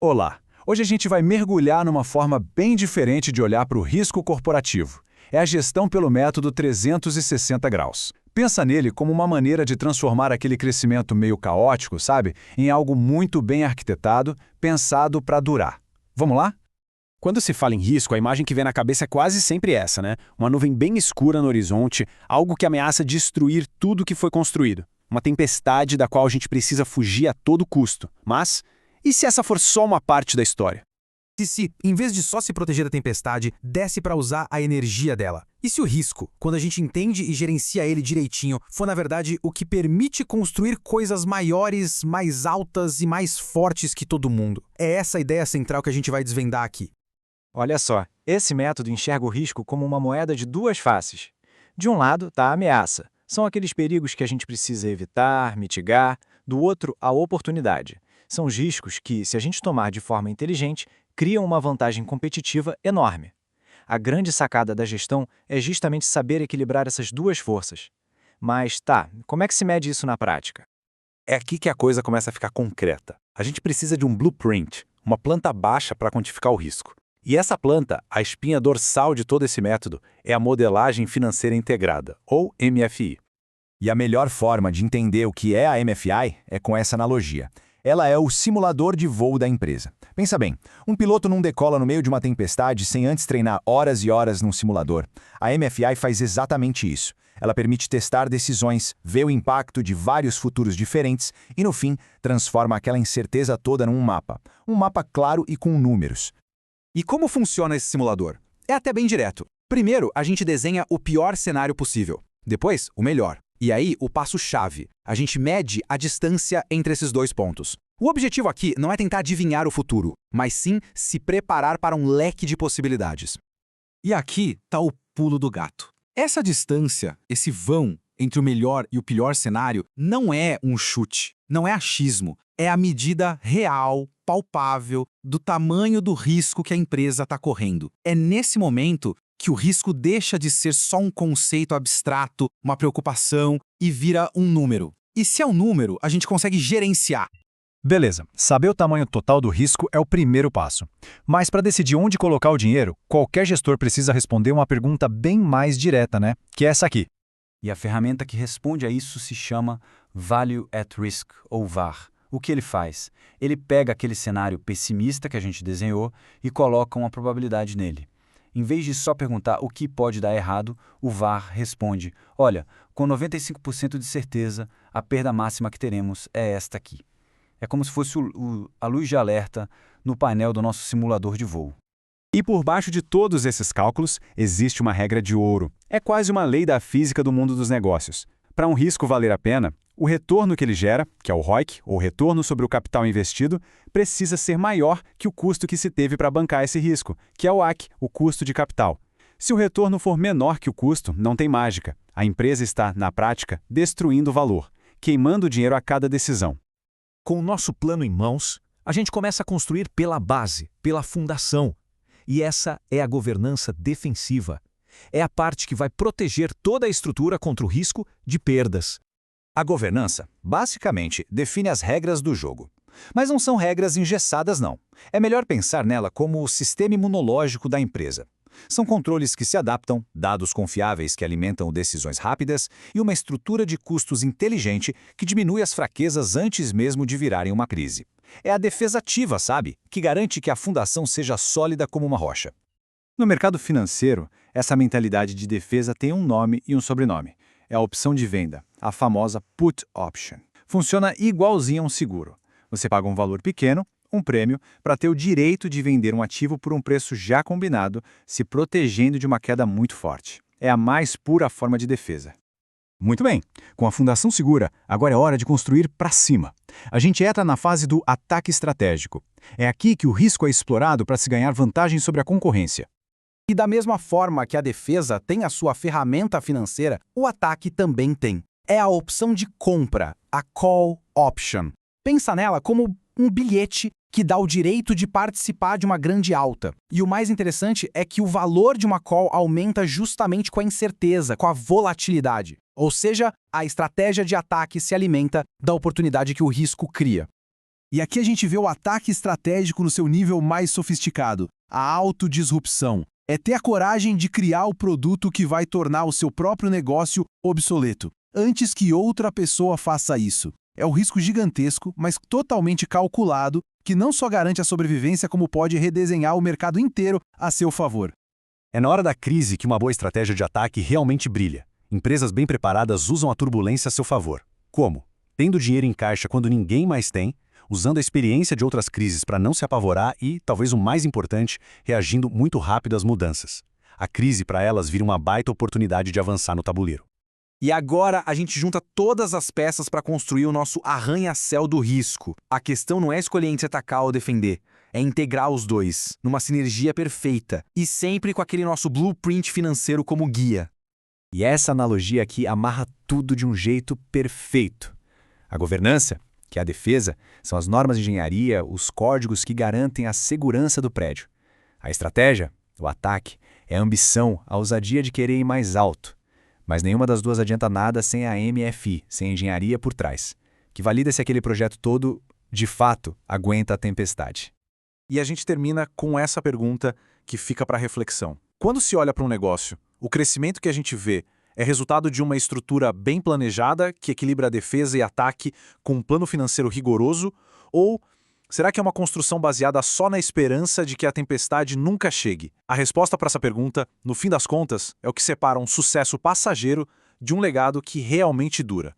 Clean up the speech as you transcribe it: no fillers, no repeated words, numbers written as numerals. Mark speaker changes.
Speaker 1: Olá! Hoje a gente vai mergulhar numa forma bem diferente de olhar para o risco corporativo. É a gestão pelo método 360 graus. Pensa nele como uma maneira de transformar aquele crescimento meio caótico, sabe, em algo muito bem arquitetado, pensado para durar. Vamos lá?
Speaker 2: Quando se fala em risco, a imagem que vem na cabeça é quase sempre essa, né? Uma nuvem bem escura no horizonte, algo que ameaça destruir tudo que foi construído. Uma tempestade da qual a gente precisa fugir a todo custo. Mas, e se essa for só uma parte da história?
Speaker 3: E se, em vez de só se proteger da tempestade, desse para usar a energia dela? E se o risco, quando a gente entende e gerencia ele direitinho, for na verdade o que permite construir coisas maiores, mais altas e mais fortes que todo mundo? É essa a ideia central que a gente vai desvendar aqui.
Speaker 4: Olha só, esse método enxerga o risco como uma moeda de duas faces. De um lado está a ameaça. São aqueles perigos que a gente precisa evitar, mitigar. Do outro, a oportunidade. São os riscos que, se a gente tomar de forma inteligente, criam uma vantagem competitiva enorme. A grande sacada da gestão é justamente saber equilibrar essas duas forças. Mas tá, como é que se mede isso na prática?
Speaker 1: É aqui que a coisa começa a ficar concreta. A gente precisa de um blueprint, uma planta baixa para quantificar o risco. E essa planta, a espinha dorsal de todo esse método, é a modelagem financeira integrada, ou MFI.
Speaker 5: E a melhor forma de entender o que é a MFI é com essa analogia. Ela é o simulador de voo da empresa. Pensa bem, um piloto não decola no meio de uma tempestade sem antes treinar horas e horas num simulador. A MFI faz exatamente isso. Ela permite testar decisões, ver o impacto de vários futuros diferentes e, no fim, transforma aquela incerteza toda num mapa. Um mapa claro e com números.
Speaker 3: E como funciona esse simulador? É até bem direto. Primeiro, a gente desenha o pior cenário possível. Depois, o melhor. E aí, o passo-chave. A gente mede a distância entre esses dois pontos. O objetivo aqui não é tentar adivinhar o futuro, mas sim se preparar para um leque de possibilidades. E aqui está o pulo do gato. Essa distância, esse vão entre o melhor e o pior cenário, não é um chute, não é achismo. É a medida real, palpável, do tamanho do risco que a empresa está correndo. É nesse momento que o risco deixa de ser só um conceito abstrato, uma preocupação, e vira um número. E se é um número, a gente consegue gerenciar.
Speaker 1: Beleza, saber o tamanho total do risco é o primeiro passo. Mas para decidir onde colocar o dinheiro, qualquer gestor precisa responder uma pergunta bem mais direta, né? Que é essa aqui.
Speaker 6: E a ferramenta que responde a isso se chama Value at Risk, ou VAR. O que ele faz? Ele pega aquele cenário pessimista que a gente desenhou e coloca uma probabilidade nele. Em vez de só perguntar o que pode dar errado, o VAR responde: olha, com 95% de certeza, a perda máxima que teremos é esta aqui. É como se fosse a luz de alerta no painel do nosso simulador de voo.
Speaker 2: E por baixo de todos esses cálculos, existe uma regra de ouro. É quase uma lei da física do mundo dos negócios. Para um risco valer a pena, o retorno que ele gera, que é o ROIC, ou retorno sobre o capital investido, precisa ser maior que o custo que se teve para bancar esse risco, que é o AC, o custo de capital. Se o retorno for menor que o custo, não tem mágica. A empresa está, na prática, destruindo o valor, queimando o dinheiro a cada decisão.
Speaker 7: Com o nosso plano em mãos, a gente começa a construir pela base, pela fundação. E essa é a governança defensiva. É a parte que vai proteger toda a estrutura contra o risco de perdas.
Speaker 5: A governança, basicamente, define as regras do jogo. Mas não são regras engessadas, não. É melhor pensar nela como o sistema imunológico da empresa. São controles que se adaptam, dados confiáveis que alimentam decisões rápidas e uma estrutura de custos inteligente que diminui as fraquezas antes mesmo de virarem uma crise. É a defesa ativa, sabe? Que garante que a fundação seja sólida como uma rocha.
Speaker 1: No mercado financeiro, essa mentalidade de defesa tem um nome e um sobrenome. É a opção de venda, a famosa put option. Funciona igualzinho a um seguro. Você paga um valor pequeno, um prêmio, para ter o direito de vender um ativo por um preço já combinado, se protegendo de uma queda muito forte. É a mais pura forma de defesa. Muito bem, com a fundação segura, agora é hora de construir para cima. A gente entra na fase do ataque estratégico. É aqui que o risco é explorado para se ganhar vantagem sobre a concorrência.
Speaker 3: E da mesma forma que a defesa tem a sua ferramenta financeira, o ataque também tem. É a opção de compra, a call option. Pensa nela como um bilhete que dá o direito de participar de uma grande alta. E o mais interessante é que o valor de uma call aumenta justamente com a incerteza, com a volatilidade. Ou seja, a estratégia de ataque se alimenta da oportunidade que o risco cria.
Speaker 8: E aqui a gente vê o ataque estratégico no seu nível mais sofisticado, a autodisrupção. É ter a coragem de criar o produto que vai tornar o seu próprio negócio obsoleto, antes que outra pessoa faça isso. É um risco gigantesco, mas totalmente calculado, que não só garante a sobrevivência, como pode redesenhar o mercado inteiro a seu favor.
Speaker 2: É na hora da crise que uma boa estratégia de ataque realmente brilha. Empresas bem preparadas usam a turbulência a seu favor. Como? Tendo dinheiro em caixa quando ninguém mais tem, usando a experiência de outras crises para não se apavorar e, talvez o mais importante, reagindo muito rápido às mudanças. A crise para elas vira uma baita oportunidade de avançar no tabuleiro.
Speaker 3: E agora a gente junta todas as peças para construir o nosso arranha-céu do risco. A questão não é escolher entre atacar ou defender, é integrar os dois, numa sinergia perfeita, e sempre com aquele nosso blueprint financeiro como guia.
Speaker 5: E essa analogia aqui amarra tudo de um jeito perfeito. A governança, que é a defesa, são as normas de engenharia, os códigos que garantem a segurança do prédio. A estratégia, o ataque, é a ambição, a ousadia de querer ir mais alto. Mas nenhuma das duas adianta nada sem a MFI, sem a engenharia por trás, que valida se aquele projeto todo, de fato, aguenta a tempestade.
Speaker 1: E a gente termina com essa pergunta que fica para reflexão. Quando se olha para um negócio, o crescimento que a gente vê é resultado de uma estrutura bem planejada que equilibra a defesa e ataque com um plano financeiro rigoroso? Ou será que é uma construção baseada só na esperança de que a tempestade nunca chegue? A resposta para essa pergunta, no fim das contas, é o que separa um sucesso passageiro de um legado que realmente dura.